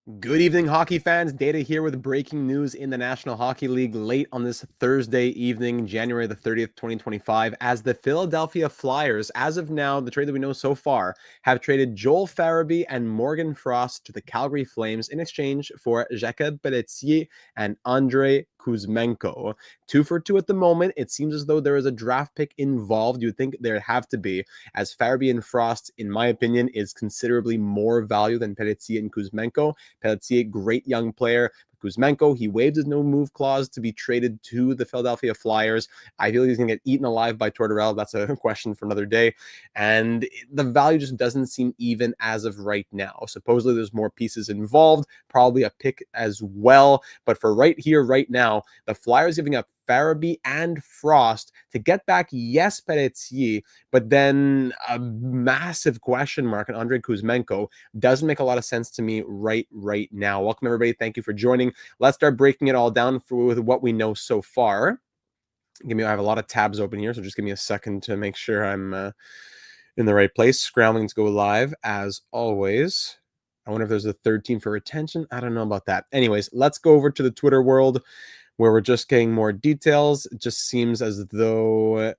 Good evening, hockey fans. Data here with breaking news in the National Hockey League late on this Thursday evening, January the 30th, 2025, as the Philadelphia Flyers, as of now, the trade that we know so far, have traded Joel Farabee and Morgan Frost to the Calgary Flames in exchange for Jakob Pelletier and Andrei Kuzmenko. 2 for 2 at the moment. It seems as though there is a draft pick involved. You would think there have to be, as Farabee and Frost, in my opinion, is considerably more value than Pelletier and Kuzmenko. Pelletier, great young player. Kuzmenko, he waived his no-move clause to be traded to the Philadelphia Flyers. I feel he's going to get eaten alive by Tortorella. That's a question for another day. And the value just doesn't seem even as of right now. Supposedly there's more pieces involved, probably a pick as well. But for right here, right now, the Flyers giving up Farabee and Frost to get back, yes, Pelletier, but then a massive question mark on Andrei Kuzmenko doesn't make a lot of sense to me right now. Welcome, everybody. Thank you for joining. Let's start breaking it all down with what we know so far. I have a lot of tabs open here, so just give me a second to make sure I'm in the right place. Scrambling to go live, as always. I wonder if there's a third team for retention. I don't know about that. Anyways, let's go over to the Twitter world where we're just getting more details. It just seems as though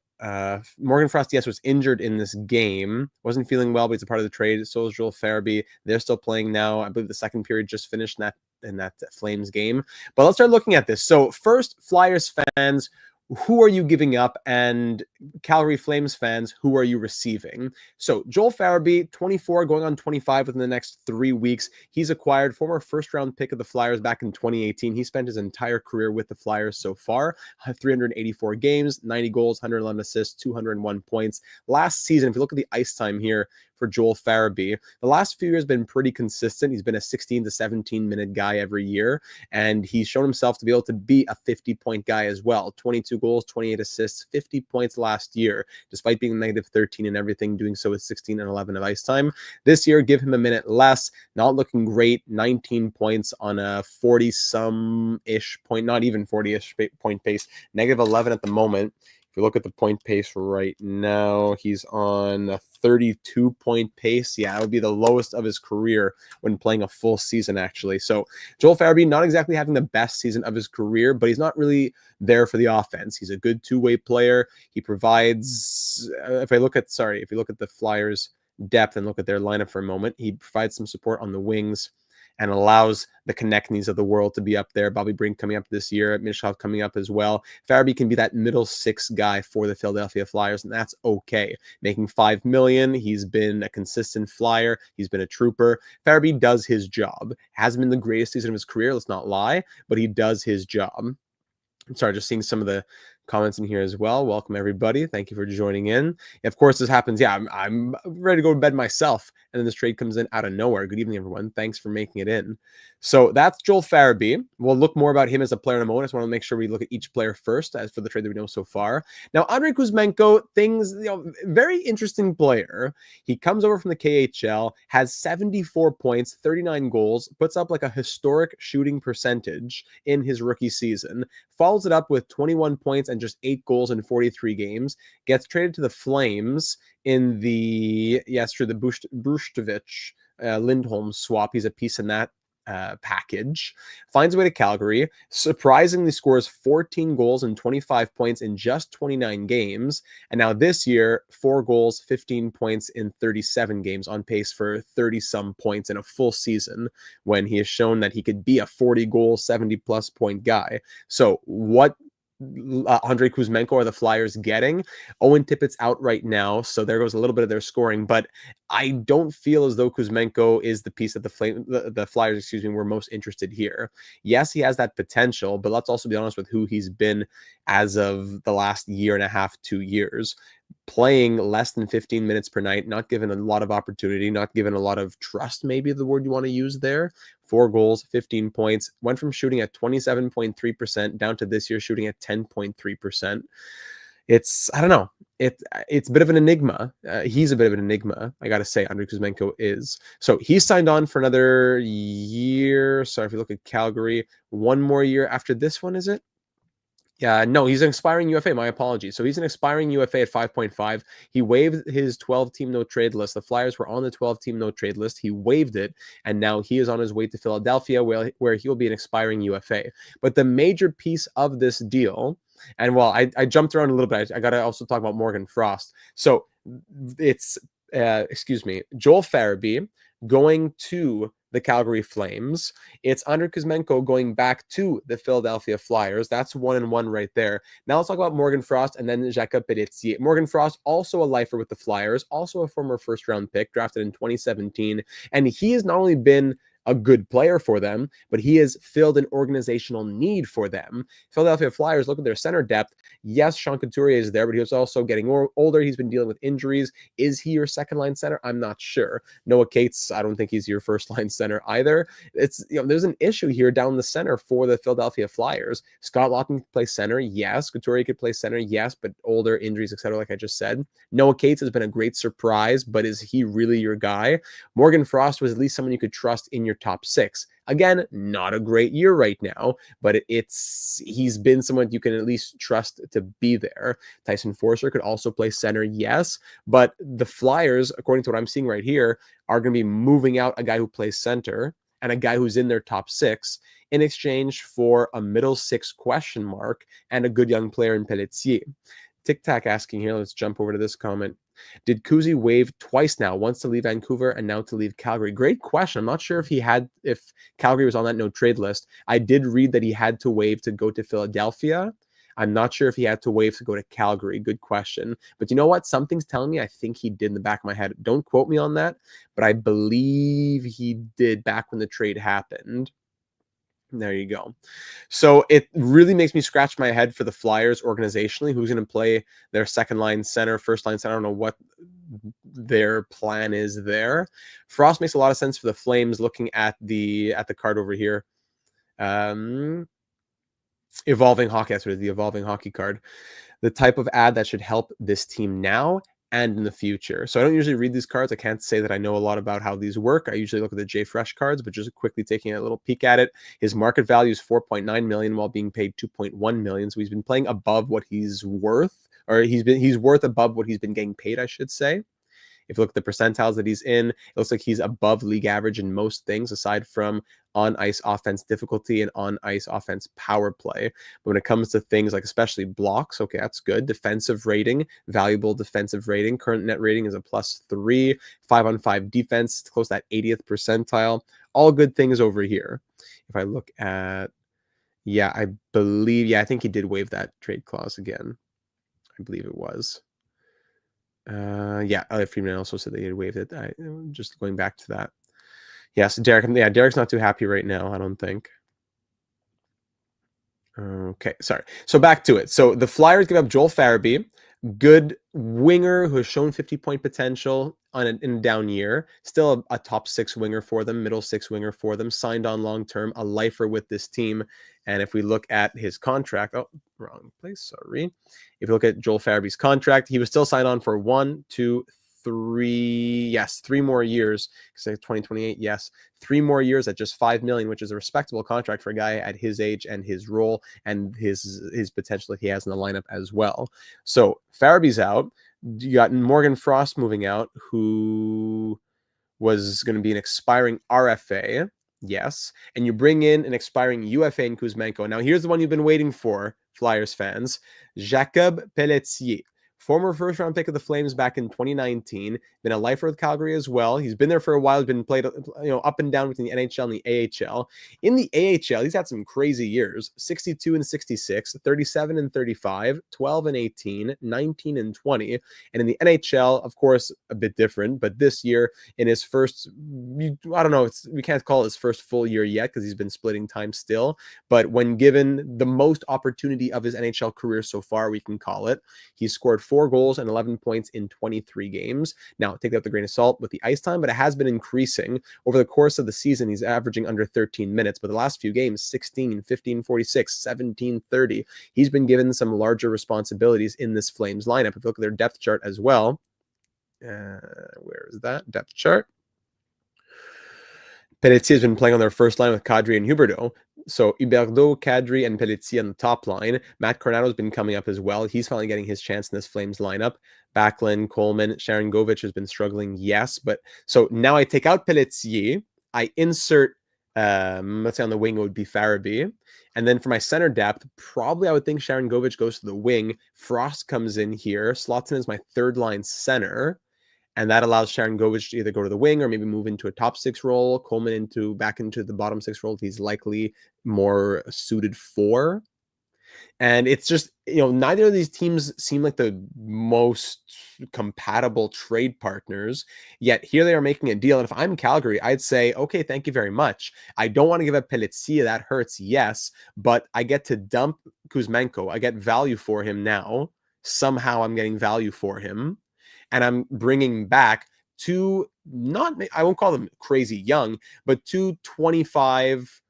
Morgan Frost, yes, was injured in this game. Wasn't feeling well, but he's a part of the trade. So is Joel Farabee. They're still playing now. I believe the second period just finished in that Flames game. But let's start looking at this. So first, Flyers fans, who are you giving up? And Calgary Flames fans, who are you receiving? So Joel Farabee, 24, going on 25 within the next 3 weeks. He's acquired, former first-round pick of the Flyers back in 2018. He spent his entire career with the Flyers so far. 384 games, 90 goals, 111 assists, 201 points. Last season, if you look at the ice time here for Joel Farabee, the last few years have been pretty consistent. He's been a 16 to 17 minute guy every year, and he's shown himself to be able to be a 50-point guy as well. 22 goals, 28 assists, 50 points last year, despite being negative 13 and everything, doing so with 16 and 11 of ice time. This year, give him a minute less, not looking great. 19 points on a 40-some-ish point, not even 40-ish point pace, negative 11 at the moment. If you look at the point pace right now, he's on a 32-point pace. Yeah, that would be the lowest of his career when playing a full season, actually. So Joel Farabee, not exactly having the best season of his career, but he's not really there for the offense. He's a good two-way player. He provides, if you look at the Flyers' depth and look at their lineup for a moment, he provides some support on the wings and allows the Konechny's of the world to be up there. Bobby Brink coming up this year, Mishkov coming up as well. Farabee can be that middle six guy for the Philadelphia Flyers, and that's okay. Making $5 million, he's been a consistent Flyer. He's been a trooper. Farabee does his job. Hasn't been the greatest season of his career, let's not lie, but he does his job. I'm sorry, just seeing some of the comments in here as well. Welcome, everybody. Thank you for joining in. Of course, this happens. Yeah, I'm ready to go to bed myself. And then this trade comes in out of nowhere. Good evening, everyone. Thanks for making it in. So that's Joel Farabee. We'll look more about him as a player in a moment. I just want to make sure we look at each player first as for the trade that we know so far. Now, Andrei Kuzmenko, very interesting player. He comes over from the KHL, has 74 points, 39 goals, puts up like a historic shooting percentage in his rookie season, follows it up with 21 points and just 8 goals in 43 games, gets traded to the Flames in the Brustovich Lindholm swap. He's a piece in that package, finds a way to Calgary, surprisingly scores 14 goals and 25 points in just 29 games. And now this year, 4 goals, 15 points in 37 games, on pace for 30-some points in a full season, when he has shown that he could be a 40-goal, 70-plus point guy. So what Andrei Kuzmenko are the Flyers getting? Owen Tippett's out right now, so there goes a little bit of their scoring, but I don't feel as though Kuzmenko is the piece that the Flyers, were most interested here. Yes, he has that potential, but let's also be honest with who he's been as of the last year and a half, 2 years. Playing less than 15 minutes per night, not given a lot of opportunity, not given a lot of trust, maybe the word you want to use there. 4 goals, 15 points, went from shooting at 27.3% down to this year shooting at 10.3%. I don't know. It's a bit of an enigma. He's a bit of an enigma, I got to say, Andrei Kuzmenko is. So he signed on for another year. Sorry, if you look at Calgary, one more year after this one, is it? Yeah, no, he's an expiring UFA. My apologies. So he's an expiring UFA at 5.5. He waived his 12-team no-trade list. The Flyers were on the 12-team no-trade list. He waived it, and now he is on his way to Philadelphia, where he will be an expiring UFA. But the major piece of this deal, and well, I jumped around a little bit. I got to also talk about Morgan Frost. So it's, excuse me, Joel Farabee going to the Calgary Flames. It's Andrei Kuzmenko going back to the Philadelphia Flyers. That's 1-1 right there. Now let's talk about Morgan Frost and then Jakob Pelletier. Morgan Frost, also a lifer with the Flyers, also a former first-round pick, drafted in 2017. And he has not only been a good player for them, but he has filled an organizational need for them. Philadelphia Flyers, look at their center depth. Yes, Sean Couturier is there, but he's also getting older. He's been dealing with injuries. Is he your second-line center? I'm not sure. Noah Cates, I don't think he's your first-line center either. It's, there's an issue here down the center for the Philadelphia Flyers. Scott Laughton could play center, yes. Couturier could play center, yes, but older, injuries, etc., like I just said. Noah Cates has been a great surprise, but is he really your guy? Morgan Frost was at least someone you could trust in your top six. Again, not a great year right now, but he's been someone you can at least trust to be there. Tyson Forster could also play center, yes, but the Flyers, according to what I'm seeing right here, are going to be moving out a guy who plays center and a guy who's in their top six in exchange for a middle six question mark and a good young player in Pelletier. Tic Tac asking here, let's jump over to this comment. Did Kuzi waive twice now, once to leave Vancouver and now to leave Calgary? Great question. I'm not sure if Calgary was on that no trade list. I did read that he had to waive to go to Philadelphia. I'm not sure if he had to waive to go to Calgary. Good question. But you know what? Something's telling me I think he did in the back of my head. Don't quote me on that, but I believe he did back when the trade happened. There you go. So it really makes me scratch my head for the Flyers organizationally. Who's going to play their second line center, first line center? I don't know what their plan is there. Frost makes a lot of sense for the Flames. Looking at the card over here, evolving hockey. That's what it is, the evolving hockey card. The type of ad that should help this team now and in the future. So I don't usually read these cards. I can't say that I know a lot about how these work. I usually look at the J Fresh cards, but just quickly taking a little peek at it. His market value is 4.9 million while being paid 2.1 million. So he's been playing above what he's worth, or he's worth above what he's been getting paid, I should say. If you look at the percentiles that he's in, it looks like he's above league average in most things aside from on-ice offense difficulty and on-ice offense power play. But when it comes to things like especially blocks, okay, that's good. Defensive rating, valuable defensive rating. Current net rating is a +3. 5-on-5 defense, it's close to that 80th percentile. All good things over here. If I look at, I think he did waive that trade clause again. I believe it was. Elliot Friedman also said that he had waived it. Just going back to that. Yes, Derek. Yeah, Derek's not too happy right now, I don't think. Okay, sorry. So back to it. So the Flyers give up Joel Farabee, good winger who has shown 50-point potential in a down year. Still a top six winger for them, middle six winger for them, signed on long-term, a lifer with this team. And if we look at his contract, wrong place, sorry. If you look at Joel Farabee's contract, he was still signed on for 3 more years. 2028, yes. 3 more years at just $5 million, which is a respectable contract for a guy at his age and his role and his potential that he has in the lineup as well. So Farabee's out. You got Morgan Frost moving out, who was going to be an expiring RFA. Yes. And you bring in an expiring UFA in Kuzmenko. Now, here's the one you've been waiting for, Flyers fans. Jakob Pelletier. Former first-round pick of the Flames back in 2019. Been a lifer with Calgary as well. He's been there for a while. He's been played, up and down between the NHL and the AHL. In the AHL, he's had some crazy years. 62 and 66, 37 and 35, 12 and 18, 19 and 20. And in the NHL, of course, a bit different. But this year, in his first, I don't know, we can't call it his first full year yet because he's been splitting time still. But when given the most opportunity of his NHL career so far, we can call it, he scored 4 goals and 11 points in 23 games. Now, take that with a grain of salt with the ice time, but it has been increasing. Over the course of the season, he's averaging under 13 minutes, but the last few games, 16, 15, 46, 17, 30. He's been given some larger responsibilities in this Flames lineup. If you look at their depth chart as well, where is that depth chart? Pelletier has been playing on their first line with Kadri and Huberdeau. So Huberdeau, Kadri, and Pelletier on the top line. Matt Coronato's been coming up as well. He's finally getting his chance in this Flames lineup. Backlund, Coleman, Sharangovich has been struggling, yes. But so now I take out Pelletier. I insert, let's say on the wing, it would be Farabee. And then for my center depth, probably I would think Sharangovich goes to the wing. Frost comes in here, slots in as my third line center. And that allows Sharangovich to either go to the wing or maybe move into a top six role, Coleman back into the bottom six role he's likely more suited for. And it's just, neither of these teams seem like the most compatible trade partners, yet here they are making a deal. And if I'm Calgary, I'd say, okay, thank you very much. I don't want to give up Pelletier. That hurts, yes, but I get to dump Kuzmenko. I get value for him now. Somehow I'm getting value for him. And I'm bringing back two, I won't call them crazy young, but two 25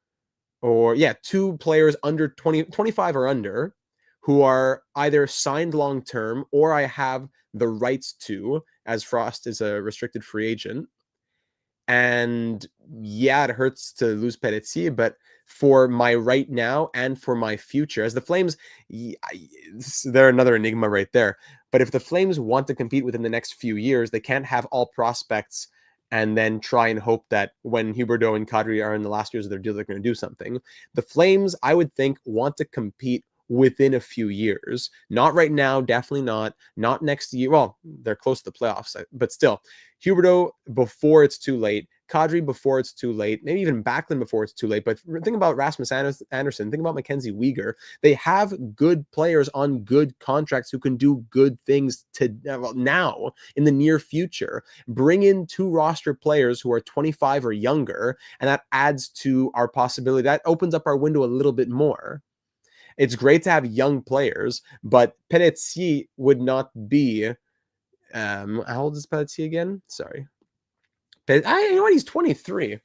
two players under 25 or under who are either signed long-term or I have the rights to, as Frost is a restricted free agent. And yeah, it hurts to lose Pelletier, but for my right now and for my future, as the Flames, they're another enigma right there. But if the Flames want to compete within the next few years, they can't have all prospects and then try and hope that when Huberdeau and Kadri are in the last years of their deal, they're going to do something. The Flames, I would think, want to compete within a few years. Not right now, definitely not. Not next year. Well, they're close to the playoffs, but still. Huberdeau before it's too late. Kadri before it's too late. Maybe even Backlund before it's too late. But think about Rasmus Anderson. Think about Mackenzie Weegar. They have good players on good contracts who can do good things now in the near future. Bring in two roster players who are 25 or younger, and that adds to our possibility. That opens up our window a little bit more. It's great to have young players, but Pelletier would not be. How old is Pelletier again? Sorry. You know what? He's 23.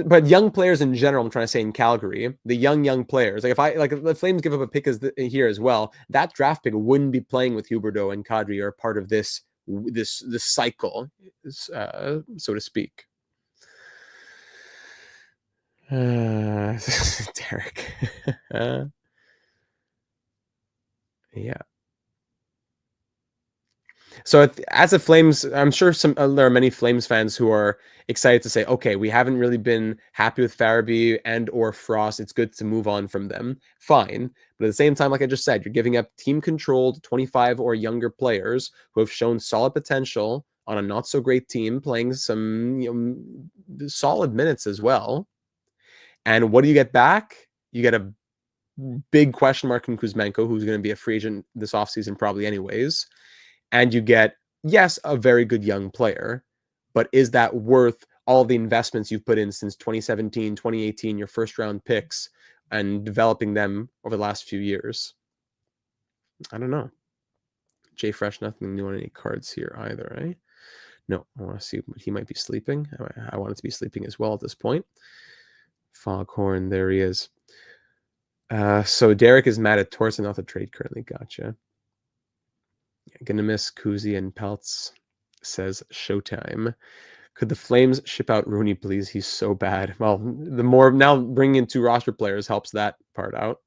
But young players in general, I'm trying to say in Calgary, the young players. If the Flames give up a pick here as well, that draft pick wouldn't be playing with Huberdeau and Kadri or part of this cycle, so to speak. Derek. Yeah. So as a Flames, I'm sure there are many Flames fans who are excited to say, okay, we haven't really been happy with Farabee and or Frost. It's good to move on from them. Fine. But at the same time, like I just said, you're giving up team-controlled 25 or younger players who have shown solid potential on a not-so-great team, playing some solid minutes as well. And what do you get back? You get a big question mark in Kuzmenko, who's going to be a free agent this offseason probably anyways. And you get, yes, a very good young player, but is that worth all the investments you've put in since 2017, 2018, your first round picks, and developing them over the last few years? I don't know. Jay Fresh, nothing new on any cards here either, right? No, I want to see he might be sleeping. I want it to be sleeping as well at this point. Foghorn, there he is. So Derek is mad at Torsen, not the trade currently. Gotcha. Gonna miss Kuzi and Peltz, says Showtime. Could the Flames ship out Rooney, please? He's so bad. Well, the more now bringing in two roster players helps that part out.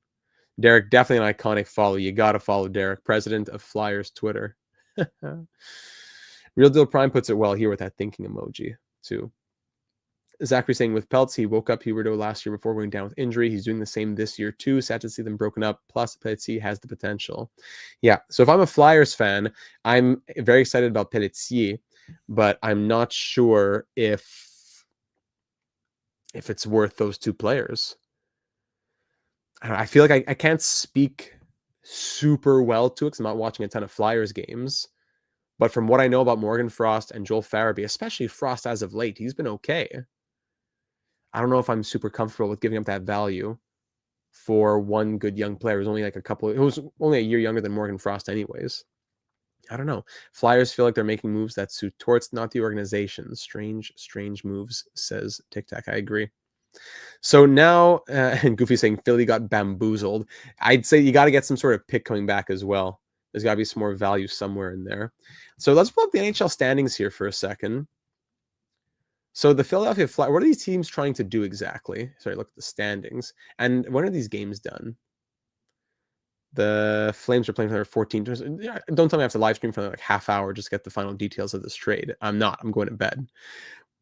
Derek, definitely an iconic follow. You got to follow Derek, president of Flyers Twitter. Real Deal Prime puts it well here with that thinking emoji, too. Zachary saying with Peltz, he woke up Huberdeau last year before going down with injury. He's doing the same this year too. Sad to see them broken up. Plus, Pelletier has the potential. Yeah, so if I'm a Flyers fan, I'm very excited about Pelletier, but I'm not sure if it's worth those two players. I feel like I can't speak super well to it because I'm not watching a ton of Flyers games. But from what I know about Morgan Frost and Joel Farabee, especially Frost as of late, he's been okay. I don't know if I'm super comfortable with giving up that value for one good young player who's only who's only a year younger than Morgan Frost anyways. I don't know. Flyers feel like they're making moves that suit Torts, not the organization. Strange moves, says Tic Tac. I agree. So now, and Goofy saying Philly got bamboozled. I'd say you got to get some sort of pick coming back as well. There's got to be some more value somewhere in there. So let's pull up the NHL standings here for a second. So the Philadelphia Flyers, what are these teams trying to do exactly? Sorry, look at the standings. And when are these games done? The Flames are playing for their 14. Don't tell me I have to live stream for like half hour just to get the final details of this trade. I'm not. I'm going to bed.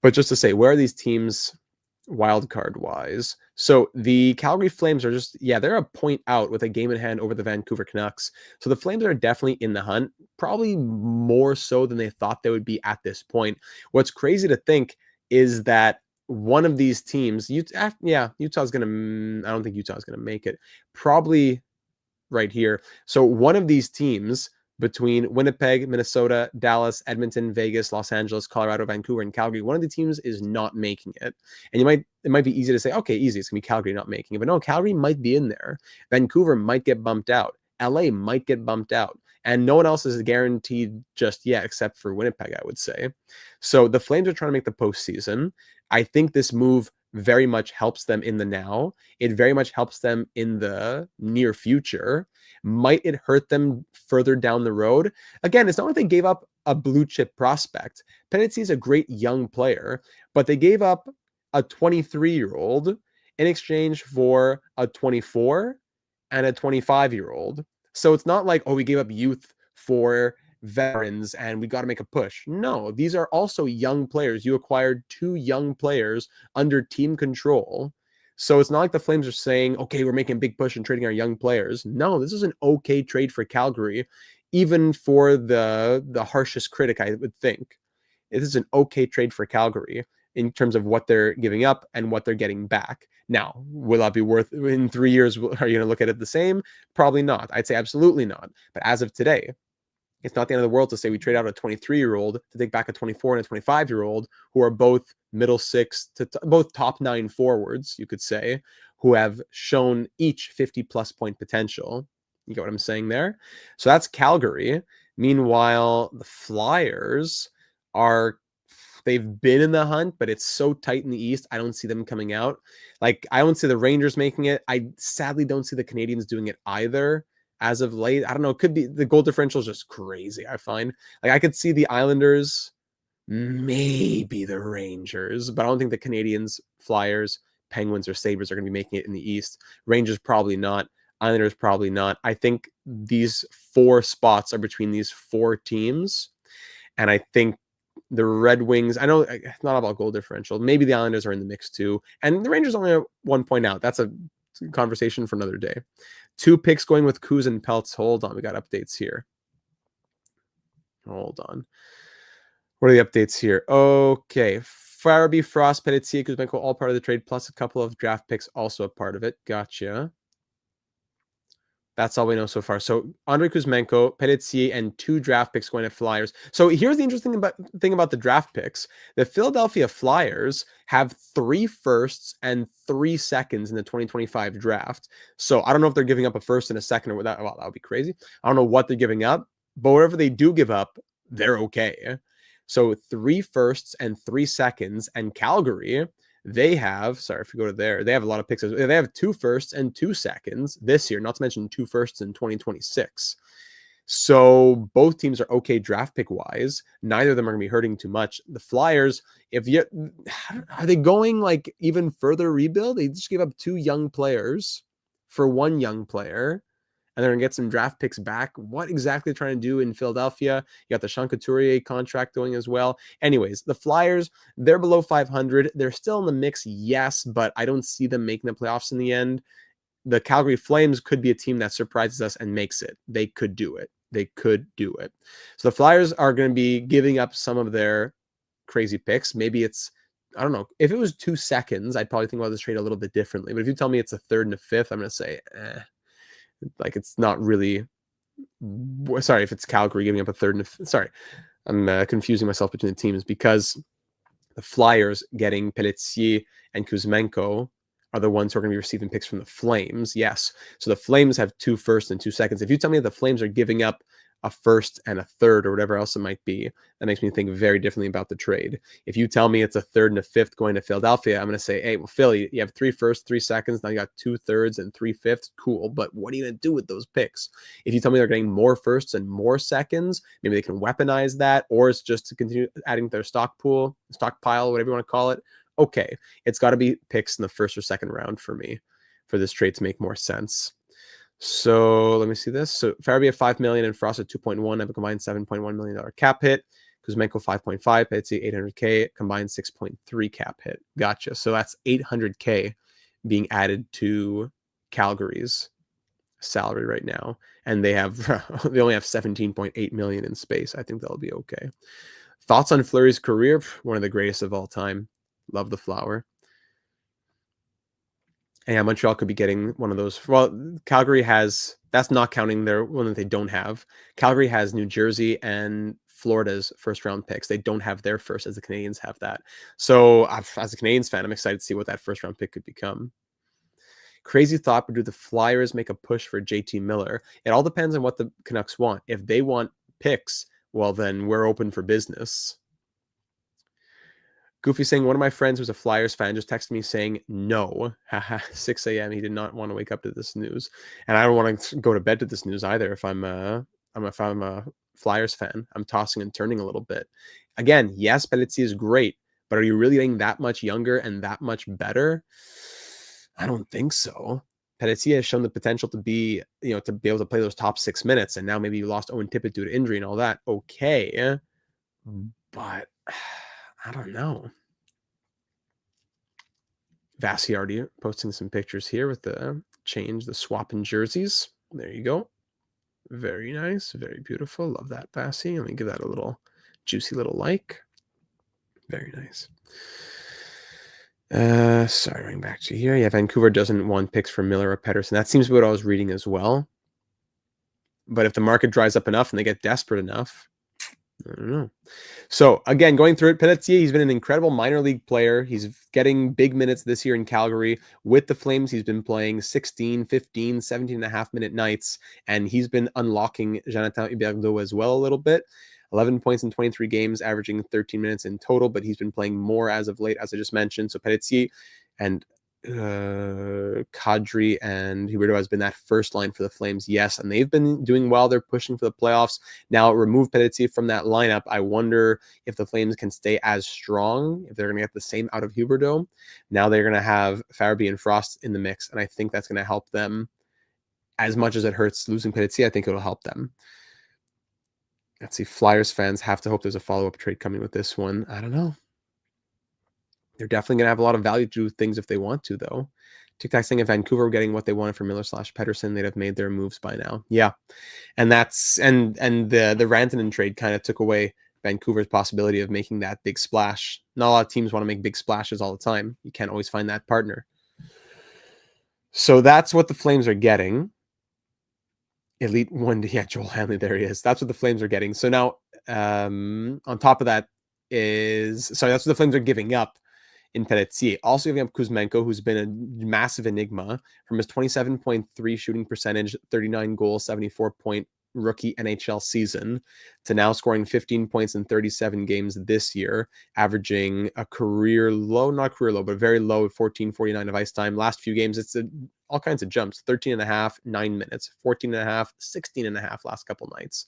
But just to say, where are these teams wild card wise? So the Calgary Flames are just, they're a point out with a game in hand over the Vancouver Canucks. So the Flames are definitely in the hunt, probably more so than they thought they would be at this point. What's crazy to think is that one of these teams, Utah's going to, I don't think Utah's going to make it. Probably right here. So one of these teams between Winnipeg, Minnesota, Dallas, Edmonton, Vegas, Los Angeles, Colorado, Vancouver, and Calgary, one of the teams is not making it. And it might be easy to say, okay, easy, it's gonna be Calgary not making it. But no, Calgary might be in there. Vancouver might get bumped out. LA might get bumped out. And no one else is guaranteed just yet, except for Winnipeg, I would say. So the Flames are trying to make the postseason. I think this move very much helps them in the now. It very much helps them in the near future. Might it hurt them further down the road? Again, it's not like they gave up a blue chip prospect. Pelletier is a great young player, but they gave up a 23-year-old in exchange for a 24 and a 25-year-old. So it's not like, oh, we gave up youth for veterans and we got to make a push. No, these are also young players. You acquired 2 young players under team control. So it's not like the Flames are saying, okay, we're making a big push and trading our young players. No, this is an okay trade for Calgary, even for the harshest critic, I would think. This is an okay trade for Calgary in terms of what they're giving up and what they're getting back. Now, will that be worth in 3 years? Are you going to look at it the same? Probably not. I'd say absolutely not. But as of today, it's not the end of the world to say we trade out a 23-year-old to take back a 24 and a 25-year-old who are both middle six to both top 9 forwards, you could say, who have shown each 50-plus point potential. You get what I'm saying there? So that's Calgary. Meanwhile, the Flyers they've been in the hunt, but it's so tight in the East. I don't see them coming out. Like, I don't see the Rangers making it. I sadly don't see the Canadians doing it either. As of late, I don't know. It could be the goal differential is just crazy. I find like I could see the Islanders, maybe the Rangers, but I don't think the Canadians, Flyers, Penguins, or Sabres are going to be making it in the East. Rangers probably not. Islanders probably not. I think these 4 spots are between these 4 teams, and I think the Red Wings. I know it's not about goal differential. Maybe the Islanders are in the mix too, and the Rangers only have 1 point out. That's a conversation for another day. 2 picks going with Kuz and Pelts. Hold on. We got updates here. Hold on. What are the updates here? Okay. Farabee, Frost, Pelletier, Kuzmenko, all part of the trade, plus a couple of draft picks also a part of it. Gotcha. That's all we know so far. So Andrei Kuzmenko, Pelletier, and 2 draft picks going to Flyers. So here's the interesting thing about the draft picks. The Philadelphia Flyers have 3 firsts and 3 seconds in the 2025 draft. So I don't know if they're giving up a first and a second or that. Well, that would be crazy. I don't know what they're giving up, but whatever they do give up, they're okay. So 3 firsts and 3 seconds, and Calgary, they have, sorry, if you go to there, they have a lot of picks. They have 2 firsts and 2 seconds this year, not to mention 2 firsts in 2026. So both teams are okay draft pick wise. Neither of them are going to be hurting too much. The Flyers, are they going like even further rebuild? They just gave up 2 young players for 1 young player, and they're going to get some draft picks back. What exactly they're trying to do in Philadelphia? You got the Sean Couturier contract going as well. Anyways, the Flyers, they're below 500. They're still in the mix, yes, but I don't see them making the playoffs in the end. The Calgary Flames could be a team that surprises us and makes it. They could do it. They could do it. So the Flyers are going to be giving up some of their crazy picks. Maybe it's, I don't know. If it was 2 seconds, I'd probably think about this trade a little bit differently. But if you tell me it's a 3rd and a 5th, I'm going to say, like it's not really. Sorry, if it's Calgary giving up a 3rd and sorry, I'm confusing myself between the teams because the Flyers getting Pelletier and Kuzmenko are the ones who are going to be receiving picks from the Flames. Yes, so the Flames have 2 firsts and 2 seconds. If you tell me that the Flames are giving up a first and a third or whatever else it might be, that makes me think very differently about the trade. If you tell me it's a third and a fifth going to Philadelphia, I'm going to say, hey, well, Philly, you have 3 firsts, 3 seconds. Now you got 2 thirds and 3 fifths. Cool. But what are you going to do with those picks? If you tell me they're getting more firsts and more seconds, maybe they can weaponize that, or it's just to continue adding to their stockpile, whatever you want to call it. Okay. It's got to be picks in the first or second round for me for this trade to make more sense. So let me see this. So Farabee at $5 million and Frost at 2.1 have a combined $7.1 million cap hit. Kuzmenko 5.5, Pelletier 800K, combined 6.3 cap hit. Gotcha. So that's 800K being added to Calgary's salary right now, and they only have 17.8 million in space. I think that'll be okay. Thoughts on Fleury's career? One of the greatest of all time. Love the flower. And yeah, Montreal could be getting one of those. Well, Calgary has, that's not counting their one that they don't have. Calgary has New Jersey and Florida's first round picks. They don't have their first, as the Canadians have that. So as a Canadians fan, I'm excited to see what that first round pick could become. Crazy thought, but do the Flyers make a push for JT Miller? It all depends on what the Canucks want. If they want picks, well, then we're open for business. Goofy saying, one of my friends who's a Flyers fan just texted me saying no. 6 a.m. He did not want to wake up to this news. And I don't want to go to bed to this news either. If I'm a Flyers fan, I'm tossing and turning a little bit. Again, yes, Pelletier is great, but are you really getting that much younger and that much better? I don't think so. Pelletier has shown the potential to be, to be able to play those top 6 minutes. And now maybe you lost Owen Tippett due to injury and all that. Okay. But I don't know. Vassiardi posting some pictures here with the swap in jerseys. There you go. Very nice. Very beautiful. Love that, Vassi. Let me give that a little juicy little like. Very nice. Sorry, going back to here. Yeah, Vancouver doesn't want picks for Miller or Pettersson. That seems to be what I was reading as well. But if the market dries up enough and they get desperate enough, I don't know. So again, going through it, Pelletier, he's been an incredible minor league player. He's getting big minutes this year in Calgary. With the Flames, he's been playing 16, 15, 17 and a half minute nights, and he's been unlocking Jonathan Huberdeau as well a little bit. 11 points in 23 games, averaging 13 minutes in total, but he's been playing more as of late, as I just mentioned. So Pelletier and Kadri and Huberdeau has been that first line for the Flames, yes, and they've been doing well. They're pushing for the playoffs. Now, remove Pelletier from that lineup. I wonder if the Flames can stay as strong, if they're going to get the same out of Huberdeau. Now they're going to have Farabee and Frost in the mix, and I think that's going to help them. As much as it hurts losing Pelletier, I think it'll help them. Let's see, Flyers fans have to hope there's a follow-up trade coming with this one. I don't know. They're definitely going to have a lot of value to do things if they want to, though. TikTok saying if Vancouver were getting what they wanted for Miller/Pettersson, they'd have made their moves by now. Yeah, and that's and the Rantanen trade kind of took away Vancouver's possibility of making that big splash. Not a lot of teams want to make big splashes all the time. You can't always find that partner. So that's what the Flames are getting. Elite one, yeah, Joel Hanley, there he is. That's what the Flames are getting. So now, on top of that that's what the Flames are giving up in Pelletier. Also giving up Kuzmenko, who's been a massive enigma from his 27.3 shooting percentage, 39 goals, 74-point rookie NHL season to now scoring 15 points in 37 games this year, averaging a career low, not career low, but very low, 14.49 of ice time. Last few games, it's all kinds of jumps, 13 and a half, 9 minutes, 14 and a half, 16 and a half last couple nights.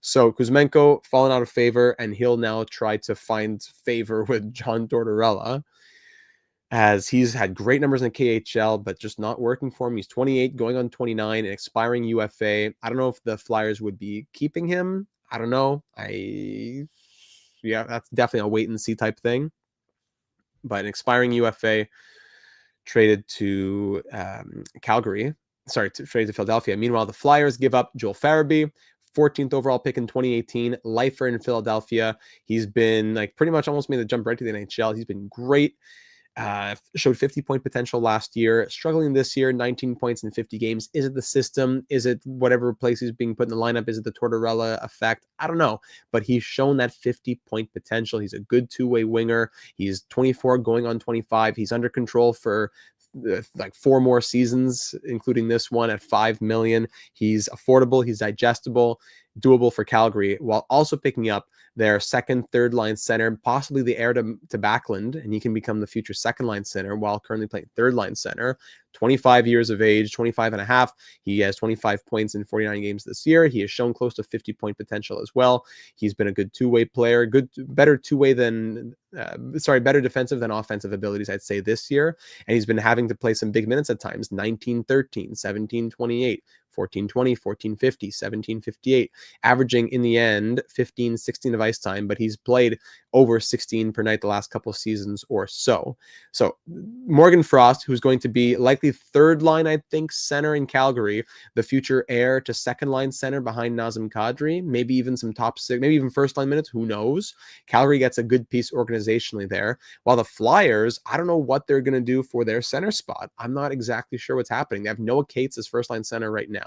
So Kuzmenko fallen out of favor, and he'll now try to find favor with John Tortorella, as he's had great numbers in the KHL, but just not working for him. He's 28, going on 29, an expiring UFA. I don't know if the Flyers would be keeping him. I don't know. Yeah, that's definitely a wait and see type thing. But an expiring UFA traded to Calgary. Traded to Philadelphia. Meanwhile, the Flyers give up Joel Farabee, 14th overall pick in 2018, lifer in Philadelphia. He's been pretty much almost made the jump right to the NHL. He's been great. Showed 50-point potential last year, struggling this year, 19 points in 50 games. Is it the system? Is it whatever place he's being put in the lineup? Is it the Tortorella effect? I don't know, but he's shown that 50-point potential. He's a good two-way winger. He's 24 going on 25. He's under control for 4 more seasons, including this one at $5 million. He's affordable. He's digestible. doable for Calgary, while also picking up their second, third line center, possibly the heir to Backlund, and he can become the future second line center while currently playing third line center. 25 years of age, 25 and a half. He has 25 points in 49 games this year. He has shown close to 50-point potential as well. He's been a good two-way player, better two-way than, better defensive than offensive abilities, I'd say, this year. And he's been having to play some big minutes at times, 19-13, 17-28. 1420, 1450, 1758, averaging in the end 15, 16 of ice time, but he's played over 16 per night the last couple of seasons or so. So Morgan Frost, who's going to be likely third line, I think, center in Calgary, the future heir to second line center behind Nazem Kadri, maybe even some top six, maybe even first line minutes, who knows? Calgary gets a good piece organizationally there, while the Flyers, I don't know what they're going to do for their center spot. I'm not exactly sure what's happening. They have Noah Cates as first line center right now.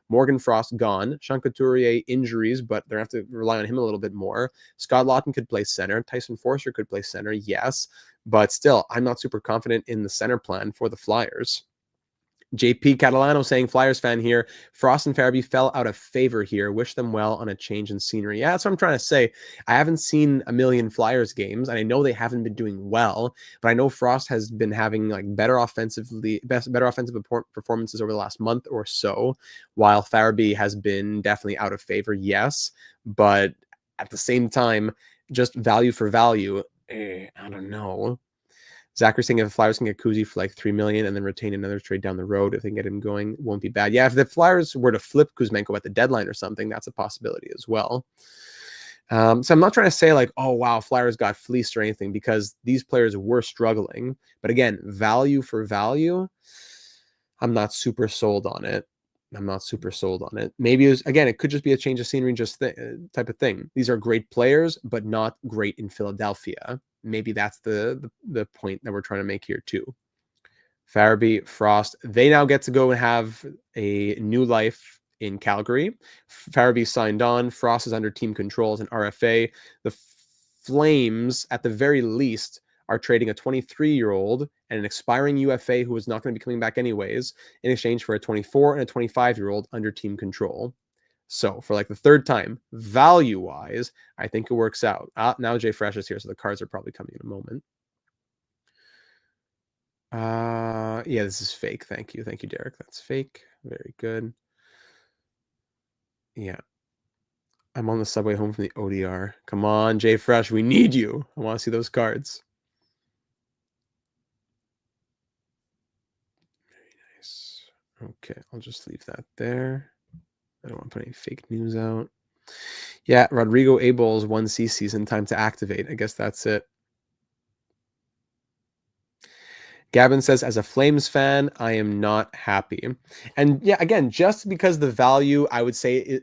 Morgan Frost gone. Sean Couturier injuries, but they're going to have to rely on him a little bit more. Scott Lawton could play center. Tyson Forster could play center, yes. But still, I'm not super confident in the center plan for the Flyers. JP Catalano saying, Flyers fan here, Frost and Farabee fell out of favor here. Wish them well on a change in scenery. Yeah, that's what I'm trying to say. I haven't seen a million Flyers games, and I know they haven't been doing well, but I know Frost has been having like better offensive performances over the last month or so, while Farabee has been definitely out of favor, yes. But at the same time, just value for value, I don't know. Zachary saying if the Flyers can get Kuzi for like $3 million and then retain another trade down the road, if they can get him going, won't be bad. Yeah, if the Flyers were to flip Kuzmenko at the deadline or something, that's a possibility as well. So I'm not trying to say like, oh, wow, Flyers got fleeced or anything, because these players were struggling. But again, value for value, I'm not super sold on it. Maybe it could just be a change of scenery, type of thing. These are great players, but not great in Philadelphia. Maybe that's the point that we're trying to make here too. Farabee, Frost, they now get to go and have a new life in Calgary. Farabee signed on. Frost is under team control as an RFA. The Flames, at the very least, are trading a 23-year-old and an expiring UFA who is not going to be coming back anyways, in exchange for a 24 and a 25-year-old under team control. So for like the third time, value-wise, I think it works out. Now Jay Fresh is here, so the cards are probably coming in a moment. Yeah, this is fake. Thank you, Derek. That's fake. Very good. Yeah. I'm on the subway home from the ODR. Come on, Jay Fresh, we need you. I want to see those cards. Very nice. Okay, I'll just leave that there. I don't want to put any fake news out. Yeah, Rodrigo Abel's 1C season, time to activate. I guess that's it. Gavin says, as a Flames fan, I am not happy. And yeah, again, just because the value, I would say,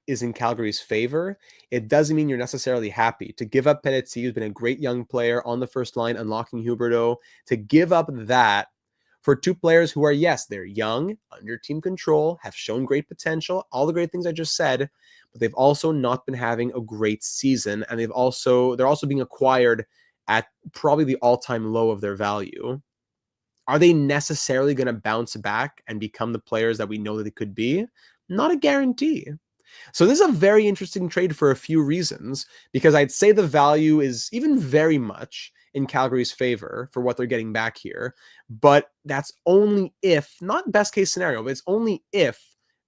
is in Calgary's favor, it doesn't mean you're necessarily happy. To give up Pelletier, who's been a great young player on the first line, unlocking Huberdeau, to give up that for two players who are, yes, they're young, under team control, have shown great potential, all the great things I just said, but they've also not been having a great season, and they're also being acquired at probably the all-time low of their value. Are they necessarily going to bounce back and become the players that we know that they could be? Not a guarantee. So this is a very interesting trade for a few reasons, because I'd say the value is even very much in Calgary's favor for what they're getting back here. But that's only if, not best case scenario, but it's only if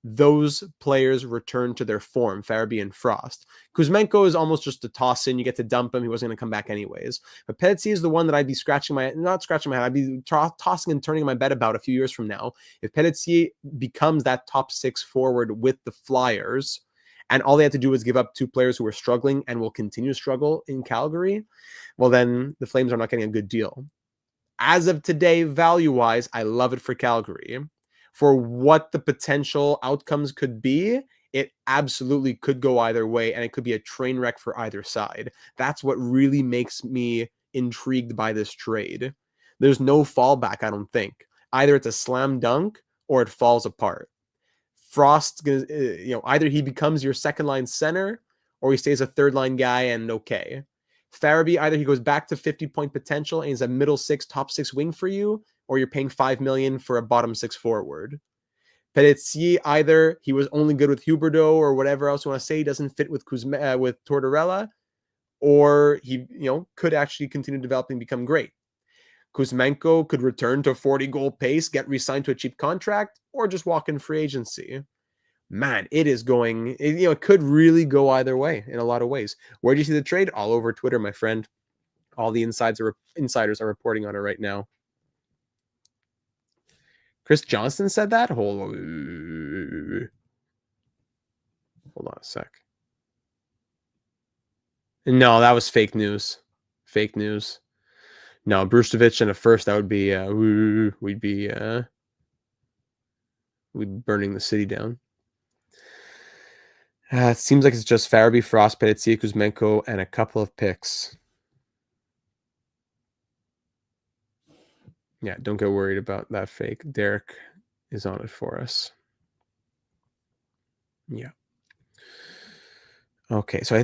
those players return to their form, Farabee and Frost. Kuzmenko is almost just a toss in. You get to dump him. He wasn't going to come back anyways. But Pelletier is the one that I'd be not scratching my head. I'd be tossing and turning my bet about a few years from now. If Pelletier becomes that top six forward with the Flyers, and all they had to do was give up two players who were struggling and will continue to struggle in Calgary, well, then the Flames are not getting a good deal. As of today, value-wise, I love it for Calgary. For what the potential outcomes could be, it absolutely could go either way, and it could be a train wreck for either side. That's what really makes me intrigued by this trade. There's no fallback, I don't think. Either it's a slam dunk or it falls apart. Frost, either he becomes your second line center or he stays a third line guy and okay. Farabee, either he goes back to 50-point potential and he's a middle six, top six wing for you, or you're paying $5 million for a bottom six forward. Pelletier, either he was only good with Huberdeau or whatever else you want to say, he doesn't fit with with Tortorella, or he could actually continue developing and become great. Kuzmenko could return to a 40-goal pace, get re-signed to a cheap contract, or just walk in free agency. Man, it is going, it could really go either way in a lot of ways. Where do you see the trade? All over Twitter, my friend. All the insiders are reporting on it right now. Chris Johnston said that? Hold on a sec. No, that was fake news. Fake news. No, Brustovic and a first, that would be we'd be burning the city down. It seems like it's just Farabee, Frost, Pelletier, Kuzmenko, and a couple of picks. Yeah, don't get worried about that fake. Derek is on it for us. Yeah. Okay, so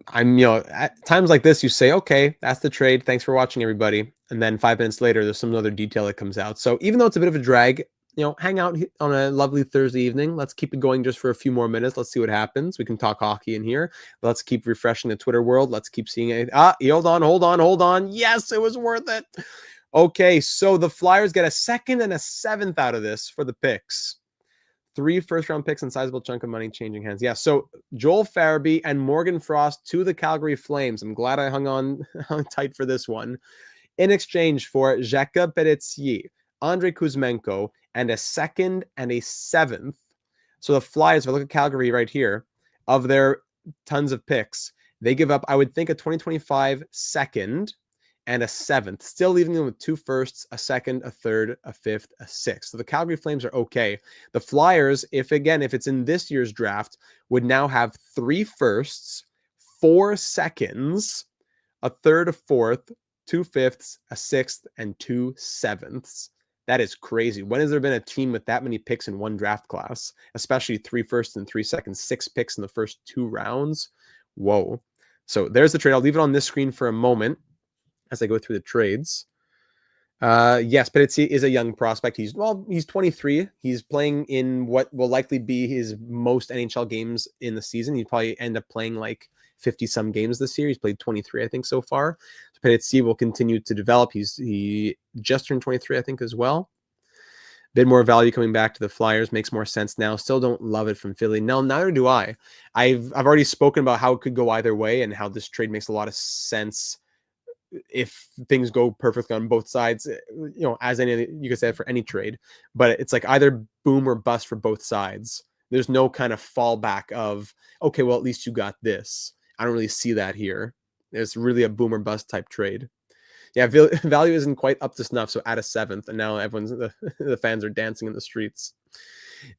I'm at times like this, you say, okay, that's the trade. Thanks for watching, everybody. And then 5 minutes later, there's some other detail that comes out. So even though it's a bit of a drag, hang out on a lovely Thursday evening. Let's keep it going just for a few more minutes. Let's see what happens. We can talk hockey in here. Let's keep refreshing the Twitter world. Let's keep seeing it. Hold on. Yes, it was worth it. Okay, so the Flyers get a second and a seventh out of this for the picks. 3 first-round picks and sizable chunk of money changing hands. Yeah, so Joel Farabee and Morgan Frost to the Calgary Flames. I'm glad I hung tight for this one. In exchange for Jakob Pelletier, Andrei Kuzmenko, and a second and a seventh. So the Flyers, if I look at Calgary right here, of their tons of picks, they give up, I would think, a 2025 second and a seventh, still leaving them with 2 firsts, a second, a third, a fifth, a sixth. So the Calgary Flames are okay. The Flyers, if it's in this year's draft, would now have 3 firsts, 4 seconds, a third, a fourth, 2 fifths, a sixth, and 2 sevenths. That is crazy. When has there been a team with that many picks in one draft class, especially 3 firsts and 3 seconds, 6 picks in the first 2 rounds? Whoa. So there's the trade. I'll leave it on this screen for a moment as I go through the trades. Yes, Pelletier is a young prospect. He's 23. He's playing in what will likely be his most NHL games in the season. He'd probably end up playing like 50-some games this year. He's played 23, I think, so far. So Pelletier will continue to develop. He just turned 23, I think, as well. Bit more value coming back to the Flyers. Makes more sense now. Still don't love it from Philly. No, neither do I. I've already spoken about how it could go either way and how this trade makes a lot of sense if things go perfectly on both sides, as you could say for any trade, but it's like either boom or bust for both sides. There's no kind of fallback of, okay, well, at least you got this. I don't really see that here. It's really a boom or bust type trade. Yeah, value isn't quite up to snuff, so add a seventh, and now the fans are dancing in the streets.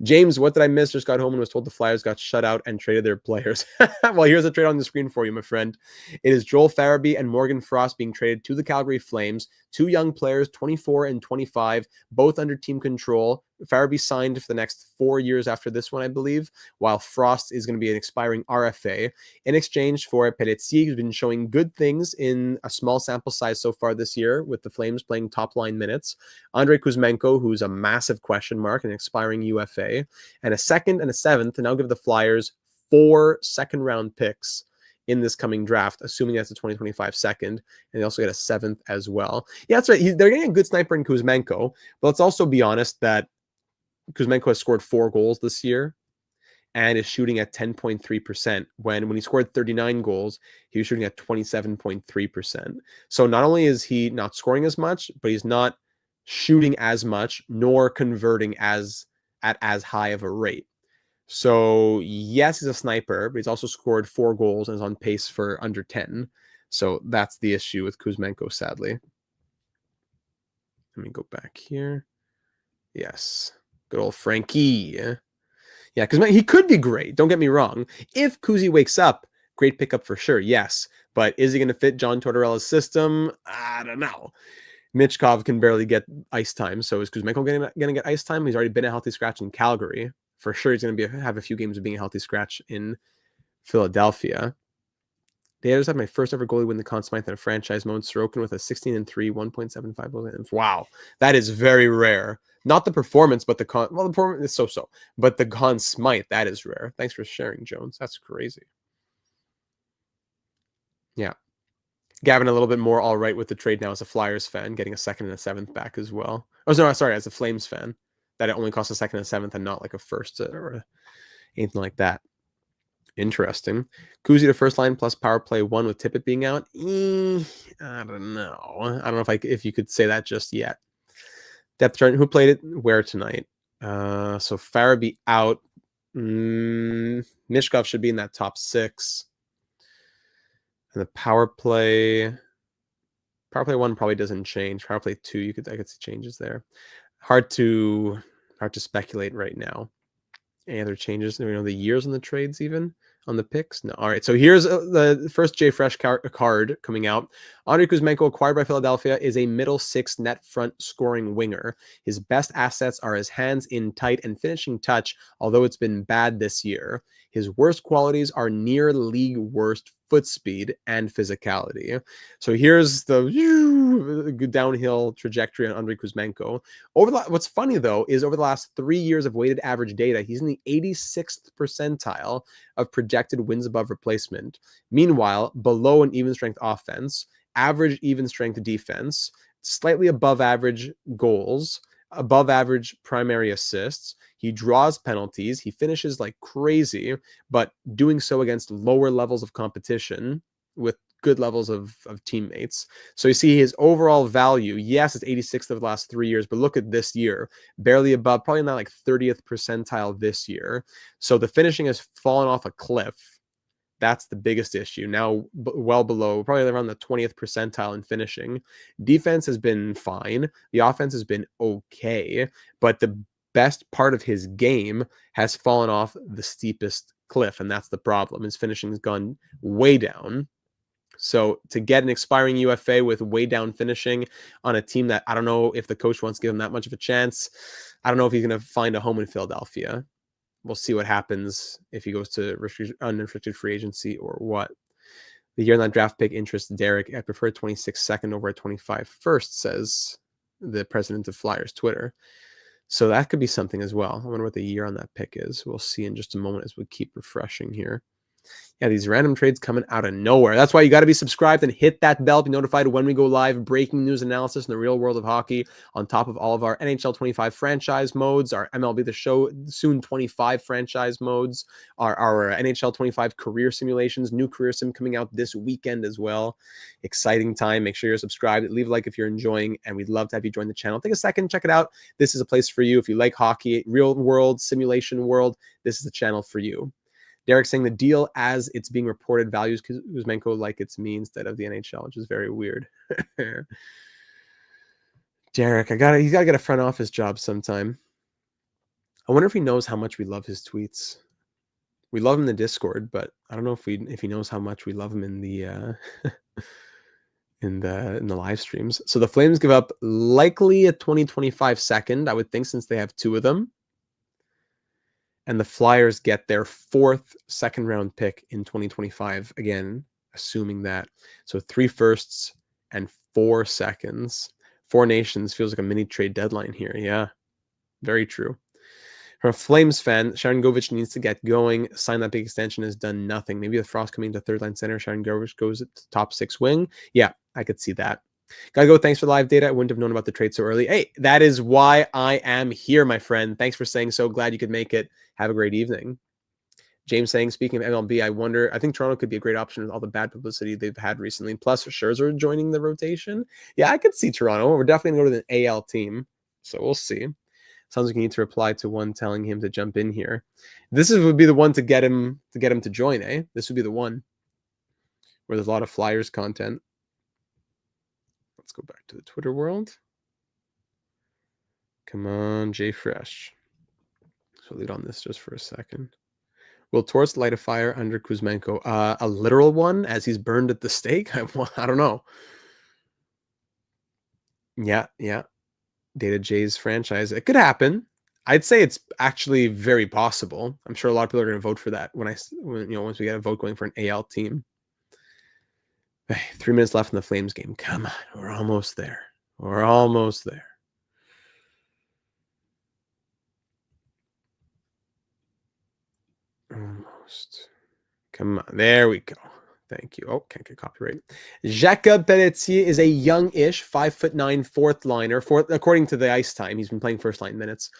James, what did I miss? Just got home and was told the Flyers got shut out and traded their players. Well, here's a trade on the screen for you, my friend. It is Joel Farabee and Morgan Frost being traded to the Calgary Flames. 2 young players, 24 and 25, both under team control. Farabee signed for the next 4 years after this one, I believe, while Frost is going to be an expiring RFA. In exchange for Pelletier, who's been showing good things in a small sample size so far this year, with the Flames playing top-line minutes. Andrei Kuzmenko, who's a massive question mark, an expiring UFA, and a second and a seventh, and I'll give the Flyers 4 second-round picks in this coming draft, assuming that's a 2025 second, and they also get a seventh as well. Yeah, that's right. They're getting a good sniper in Kuzmenko, but let's also be honest that Kuzmenko has scored 4 goals this year and is shooting at 10.3%. When he scored 39 goals, he was shooting at 27.3%. So not only is he not scoring as much, but he's not shooting as much, nor converting at as high of a rate. So yes, he's a sniper, but he's also scored 4 goals and is on pace for under 10. So that's the issue with Kuzmenko, sadly. Let me go back here. Yes. Good old Frankie. Yeah, because he could be great. Don't get me wrong. If Kuzi wakes up, great pickup for sure. Yes. But is he going to fit John Tortorella's system? I don't know. Michkov can barely get ice time. So is Kuzmenko going to get ice time? He's already been a healthy scratch in Calgary. For sure, he's going to have a few games of being a healthy scratch in Philadelphia. They just had my first ever goalie win the Conn Smythe in a franchise mode. Sorokin with a 16-3, 1.75 goals. Wow, that is very rare. Not the performance, but the the performance is so-so. But the Conn Smythe, that is rare. Thanks for sharing, Jones. That's crazy. Yeah. Gavin, a little bit more all right with the trade now as a Flyers fan, getting a second and a seventh back as well. Oh, no, sorry, as a Flames fan, that it only costs a second and a seventh and not like a first or anything like that. Interesting. Kuzi to first line plus power play 1 with Tippett being out. I don't know. I don't know if you could say that just yet. Depth chart. Who played it where tonight? So Farabee out. Mishkov should be in that top 6. And the power play 1 probably doesn't change. Power play 2, I could see changes there. Hard to speculate right now. Any other changes? Do we know the years on the trades even? On the picks? No. All right. So here's the first J Fresh card coming out. Andrei Kuzmenko, acquired by Philadelphia, is a middle 6 net front scoring winger. His best assets are his hands in tight and finishing touch, although it's been bad this year. His worst qualities are near league worst foot speed and physicality. So here's the downhill trajectory on Andrei Kuzmenko. What's funny though is over the last 3 years of weighted average data, he's in the 86th percentile of projected wins above replacement. Meanwhile, below an even strength offense, average even strength defense, slightly above average goals, above average primary assists. He draws penalties. He finishes like crazy, but doing so against lower levels of competition with good levels of teammates. So you see his overall value, yes, it's 86th of the last 3 years, but look at this year, barely above, probably not like 30th percentile this year. So the finishing has fallen off a cliff. That's the biggest issue. Now, well below, probably around the 20th percentile in finishing. Defense has been fine. The offense has been okay, but the best part of his game has fallen off the steepest cliff, and that's the problem. His finishing has gone way down. So to get an expiring UFA with way down finishing on a team that I don't know if the coach wants to give him that much of a chance, I don't know if he's going to find a home in Philadelphia. We'll see what happens if he goes to unrestricted free agency or what. The year on that draft pick interests Derek. I prefer 26 second over a 25 first, says the president of Flyers Twitter. So that could be something as well. I wonder what the year on that pick is. We'll see in just a moment as we keep refreshing here. Yeah, these random trades coming out of nowhere. That's why you got to be subscribed and hit that bell to be notified when we go live. Breaking news analysis in the real world of hockey on top of all of our NHL 25 franchise modes, our MLB The Show soon 25 franchise modes, our NHL 25 career simulations, new career sim coming out this weekend as well. Exciting time. Make sure you're subscribed. Leave a like if you're enjoying, and we'd love to have you join the channel. Take a second, check it out. This is a place for you. If you like hockey, real world, simulation world, this is the channel for you. Derek saying the deal as it's being reported values Kuzmenko like it's me instead of the NHL, which is very weird. Derek, he's got to get a front office job sometime. I wonder if he knows how much we love his tweets. We love him in the Discord, but I don't know if he knows how much we love him in the in the live streams. So the Flames give up likely a 2025 second, I would think, since they have 2 of them. And the Flyers get their 4th second round pick in 2025. Again, assuming that. So 3 firsts and 4 seconds. 4 nations feels like a mini trade deadline here. Yeah, very true. From a Flames fan, Sharangovich needs to get going. Sign that big extension has done nothing. Maybe the Frost coming to third line center. Sharangovich goes at top 6 wing. Yeah, I could see that. Gotta go. Thanks for the live data. I wouldn't have known about the trade so early. Hey, that is why I am here, my friend. Thanks for saying so. Glad you could make it. Have a great evening. James saying, speaking of MLB, I think Toronto could be a great option with all the bad publicity they've had recently. Plus, Scherzer joining the rotation. Yeah, I could see Toronto. We're definitely going to go to the AL team. So we'll see. Sounds like you need to reply to one telling him to jump in here. Would be the one to get him to join, eh? This would be the one where there's a lot of Flyers content. Let's go back to the Twitter world. Come on, Jay Fresh. So lead on this just for a second. Will Torres light a fire under Kuzmenko? A literal one as he's burned at the stake? I don't know. Yeah. Data J's franchise. It could happen. I'd say it's actually very possible. I'm sure a lot of people are going to vote for that once we get a vote going for an AL team. Hey, 3 minutes left in the Flames game. Come on, we're almost there. We're almost there. Almost. Come on. There we go. Thank you. Oh, can't get copyright. Jakob Pelletier is a young-ish 5'9" fourth liner. According to the ice time, he's been playing first line minutes,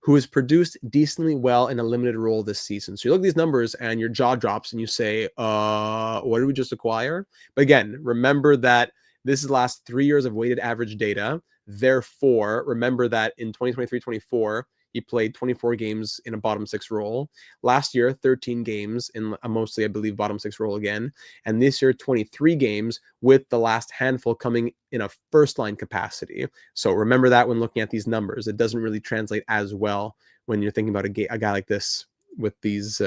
who has produced decently well in a limited role this season. So you look at these numbers and your jaw drops and you say, what did we just acquire? But again, remember that this is the last 3 years of weighted average data. Therefore, remember that in 2023-24, he played 24 games in a bottom six role. Last year, 13 games in a mostly, I believe, bottom six role again. And this year, 23 games, with the last handful coming in a first line capacity. So remember that when looking at these numbers. It doesn't really translate as well when you're thinking about a guy like this with these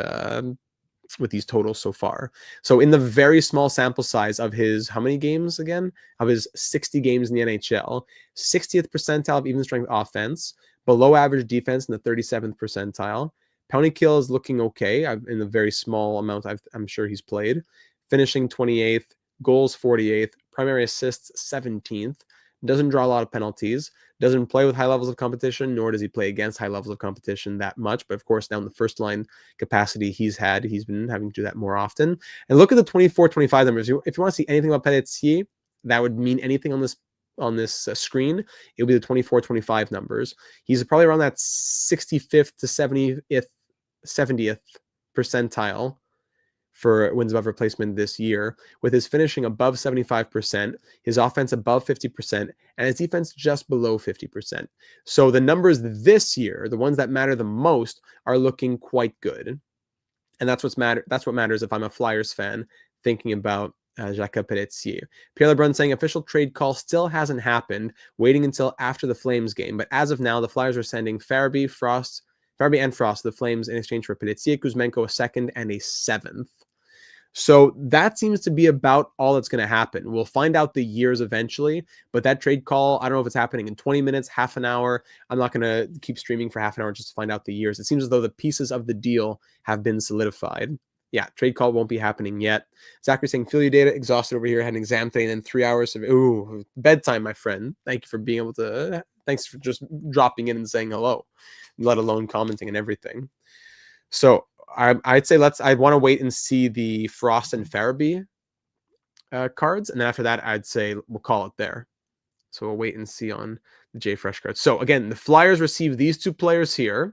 totals so far. So in the very small sample size of his, how many games again? Of his 60 games in the NHL, 60th percentile of even strength offense, below average defense in the 37th percentile. Penalty kill is looking okay in the very small amount I'm sure he's played. Finishing 28th, goals 48th, primary assists 17th. Doesn't draw a lot of penalties. Doesn't play with high levels of competition, nor does he play against high levels of competition that much. But of course, now in the first line capacity he's been having to do that more often. And look at the 24-25 numbers. If you want to see anything about Pelletier that would mean anything on this screen, it would be the 24-25 numbers. He's probably around that 65th to 70th percentile for wins above replacement this year, with his finishing above 75%, his offense above 50%, and his defense just below 50%. So the numbers this year, the ones that matter the most, are looking quite good. And that's what matters if I'm a Flyers fan thinking about Jakob Pelletier. Pierre LeBrun saying official trade call still hasn't happened, waiting until after the Flames game. But as of now, the Flyers are sending Farabee and Frost to the Flames in exchange for Pelletier, Kuzmenko a second, and a seventh. So that seems to be about all that's going to happen. We'll find out the years eventually, but that trade call, I don't know if it's happening in 20 minutes, half an hour. I'm not going to keep streaming for half an hour just to find out the years. It seems as though the pieces of the deal have been solidified. Yeah, trade call won't be happening yet. Zachary saying, feel your data, exhausted over here, had an exam today, and then 3 hours of, bedtime, my friend. Thank you for being able to, thanks for just dropping in and saying hello, let alone commenting and everything. So I'd say I want to wait and see the Frost and Farabee cards. And then after that, I'd say we'll call it there. So we'll wait and see on the JFresh cards. So again, the Flyers receive these two players here.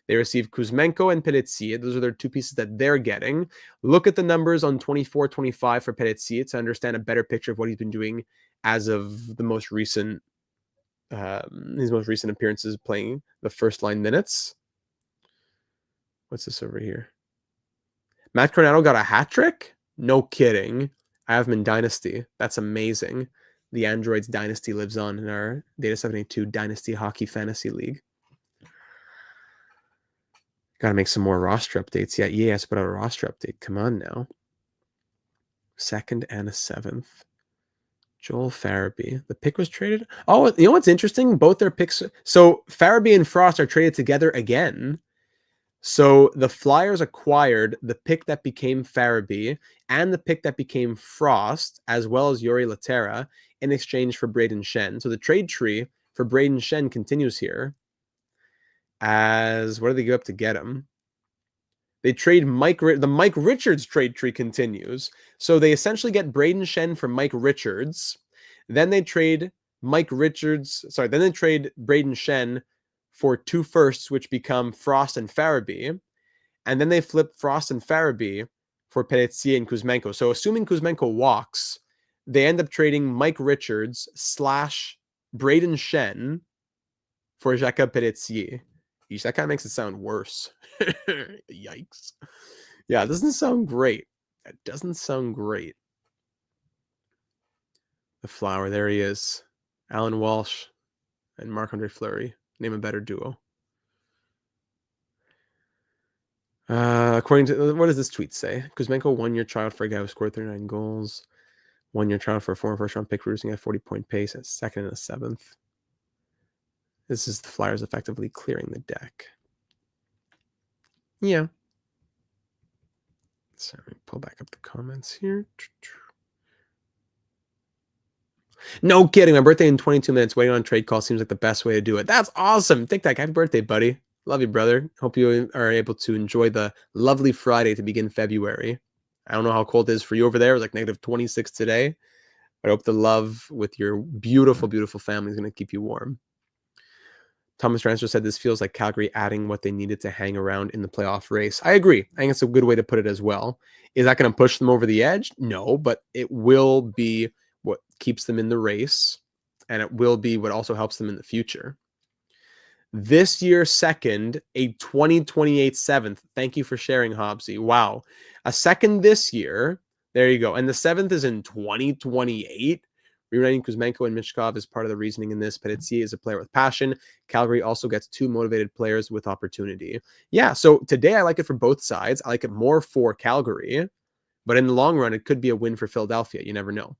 They receive Kuzmenko and Pelletier. Those are their two pieces that they're getting. Look at the numbers on 24-25 for Pelletier to understand a better picture of what he's been doing as of the most recent his most recent appearances playing the first line minutes. What's this over here? Matt Coronado got a hat trick? No kidding. I have him in Dynasty. That's amazing. The Androids Dynasty lives on in our Data 72 Dynasty Hockey Fantasy League. Got to make some more roster updates. Yeah, EA has to put out a roster update. Come on now. Second and a seventh. Joel Farabee. The pick was traded. Oh, you know what's interesting? Both their picks. So Farabee and Frost are traded together again. So the Flyers acquired the pick that became Farabee and the pick that became Frost, as well as Yuri Laterra, in exchange for Braden Shen. So the trade tree for Braden Shen continues here. As what do they give up to get him? They trade the Mike Richards trade tree continues. So they essentially get Braden Shen for Mike Richards. Then they trade then they trade Braden Shen for 2 firsts, which become Frost and Farabee. And then they flip Frost and Farabee for Pelletier and Kuzmenko. So assuming Kuzmenko walks, they end up trading Mike Richards / Braden Shen for Jakob Pelletier. That kind of makes it sound worse. Yikes. Yeah, it doesn't sound great. That doesn't sound great. The Flower, there he is. Alan Walsh and Marc-Andre Fleury. Name a better duo. According to, what does this tweet say? Kuzmenko, 1-year trial for a guy who scored 39 goals. 1-year trial for a former first-round pick, producing at 40-point pace at second and a seventh. This is the Flyers effectively clearing the deck. Yeah. So let me pull back up the comments here. No kidding. My birthday in 22 minutes. Waiting on trade call seems like the best way to do it. That's awesome. Tic Tac, happy birthday, buddy. Love you, brother. Hope you are able to enjoy the lovely Friday to begin February. I don't know how cold it is for you over there. It was like negative 26 today. But I hope the love with your beautiful, beautiful family is going to keep you warm. Thomas Transfer said this feels like Calgary adding what they needed to hang around in the playoff race. I agree. I think it's a good way to put it as well. Is that going to push them over the edge? No, but it will be what keeps them in the race, and it will be what also helps them in the future. This year, second, a 2028 seventh. Thank you for sharing, Hobbsy. Wow. A second this year. There you go. And the seventh is in 2028. Reuniting Kuzmenko and Mishkov is part of the reasoning in this. Pelletier is a player with passion. Calgary also gets two motivated players with opportunity. Yeah, so today I like it for both sides. I like it more for Calgary, but in the long run, it could be a win for Philadelphia. You never know.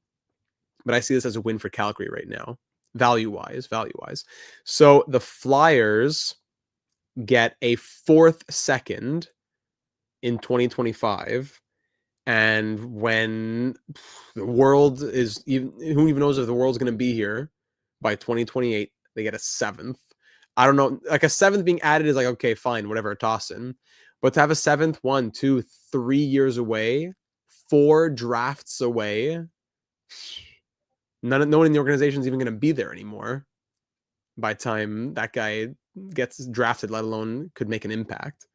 But I see this as a win for Calgary right now, value-wise. So the Flyers get a fourth second in 2025. And when the world is even, who even knows if the world's going to be here by 2028, they get a seventh. I don't know. Like a seventh being added is like, okay, fine, whatever, toss in. But to have a seventh, 1, 2, 3 years away, 4 drafts away, no one in the organization is even going to be there anymore by the time that guy gets drafted, let alone could make an impact.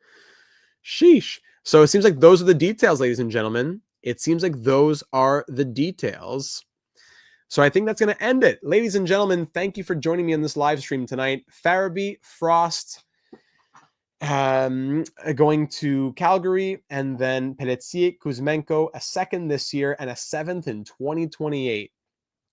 Sheesh. So it seems like those are the details, ladies and gentlemen. It seems like those are the details. So I think that's going to end it. Ladies and gentlemen, thank you for joining me on this live stream tonight. Farabee, Frost, going to Calgary, and then Pelletier, Kuzmenko, a second this year, and a seventh in 2028.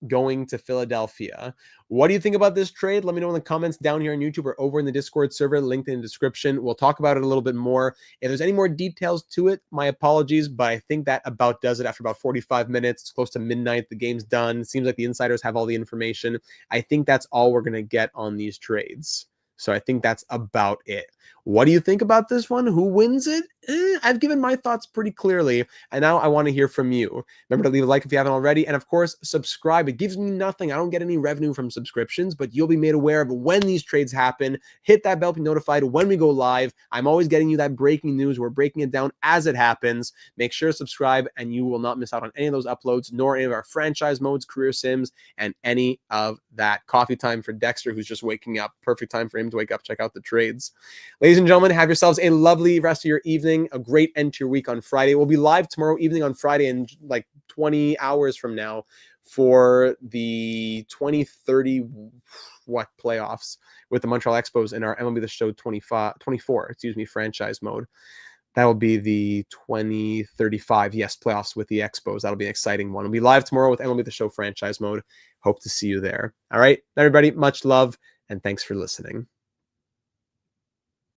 Going to Philadelphia. What do you think about this trade? Let me know in the comments down here on YouTube or over in the Discord server, linked in the description. We'll talk about it a little bit more. If there's any more details to it, my apologies, but I think that about does it after about 45 minutes. It's close to midnight. The game's done. Seems like the insiders have all the information. I think that's all we're going to get on these trades. So I think that's about it. What do you think about this one? Who wins it? I've given my thoughts pretty clearly, and now I want to hear from you. Remember to leave a like if you haven't already, and of course, subscribe. It gives me nothing. I don't get any revenue from subscriptions, but you'll be made aware of when these trades happen. Hit that bell to be notified when we go live. I'm always getting you that breaking news. We're breaking it down as it happens. Make sure to subscribe, and you will not miss out on any of those uploads, nor any of our franchise modes, career sims, and any of that. Coffee time for Dexter, who's just waking up. Perfect time for him to wake up, check out the trades. Ladies and gentlemen, have yourselves a lovely rest of your evening, a great end to your week on Friday. We'll be live tomorrow evening on Friday in like 20 hours from now for the 2030 playoffs with the Montreal Expos in our MLB The Show 24 franchise mode. That will be the 2035 playoffs with the Expos. That'll be an exciting one. We'll be live tomorrow with MLB The Show franchise mode. Hope to see you there. All right, everybody, much love, and thanks for listening.